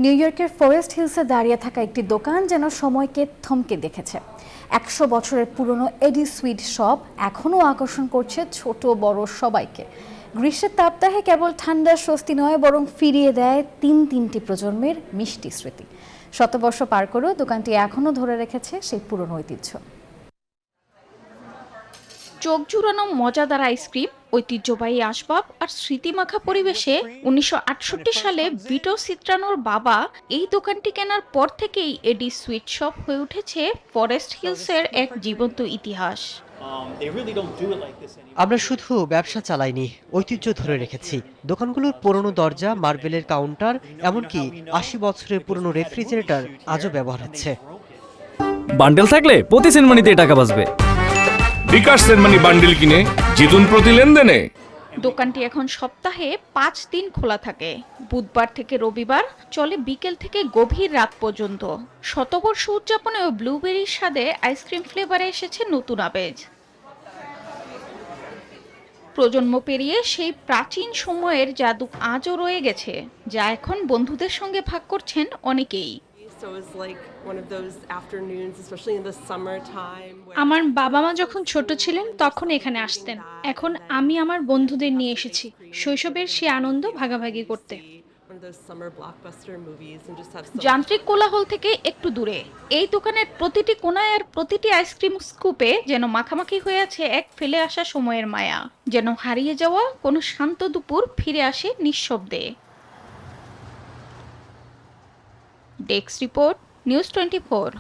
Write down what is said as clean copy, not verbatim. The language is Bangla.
নিউ ইয়র্কের ফরেস্ট হিলসে দাঁড়িয়ে থাকা একটি দোকান যেন সময়কে থমকে দেখেছে। 100 বছরের পুরনো এডি সুইট শপ এখনও আকর্ষণ করছে ছোট বড় সবাইকে। গ্রীষ্মের তাপদাহে কেবল ঠান্ডার স্বস্তি নয়, বরং ফিরিয়ে দেয় তিনটি প্রজন্মের মিষ্টি স্মৃতি। শতবর্ষ পার করেও দোকানটি এখনও ধরে রেখেছে সেই পুরনো ঐতিহ্য। চোখ জুড়ানো মজাদার আইসক্রিম, ঐতিহ্যবাহী আসবাব আর স্মৃতিমাখা পরিবেশে 1968 সালে ভিটো সিত্রানোর বাবা এই দোকানটি কেনার পর থেকেই এডি সুইট শপ হয়ে উঠেছে ফরেস্ট হিলসের এক জীবন্ত ইতিহাস। আমরা শুধু ব্যবসা চালাইনি, ঐতিহ্য ধরে রেখেছি। দোকানগুলোর পুরনো দরজা, মার্বেলের কাউন্টার, এমনকি 80 বছরের পুরনো রেফ্রিজারেটর আজও ব্যবহার হচ্ছে। বান্ডেল থাকলে প্রতি সেনমানিতে টাকা বাঁচবে। বিকাশ সেনমানি বান্ডেল কিনে জিতুন প্রতি লেনদেনে। দোকানটি এখন সপ্তাহে 5 দিন খোলা থাকে। বুধবার থেকে রবিবার চলে বিকেল থেকে গভীর রাত পর্যন্ত। শতবর্ষ উদযাপনে ও ব্লুবেরির স্বাদে আইসক্রিম ফ্লেভারে এসেছে নতুন আবেজ। প্রজন্ম পেরিয়ে সেই প্রাচীন সময়ের জাদু আজও রয়ে গেছে, যা এখন বন্ধুদের সঙ্গে ভাগ করছেন অনেকেই। আমার বাবা মা যখন ছোট ছিলেন তখন এখানে আসতেন। এখন আমি আমার বন্ধুদের নিয়ে এসেছি শৈশবের সেই আনন্দ ভাগাভাগি করতে। যান্ত্রিক কোলাহল থেকে একটু দূরে এই দোকানের প্রতিটি কোনায় আর প্রতিটি আইসক্রিম স্কুপে যেন মাখামাখি হয়ে আছে এক ফেলে আসা সময়ের মায়া, যেন হারিয়ে যাওয়া কোনো শান্ত দুপুর ফিরে আসে নিঃশব্দে। Desk report, news 24।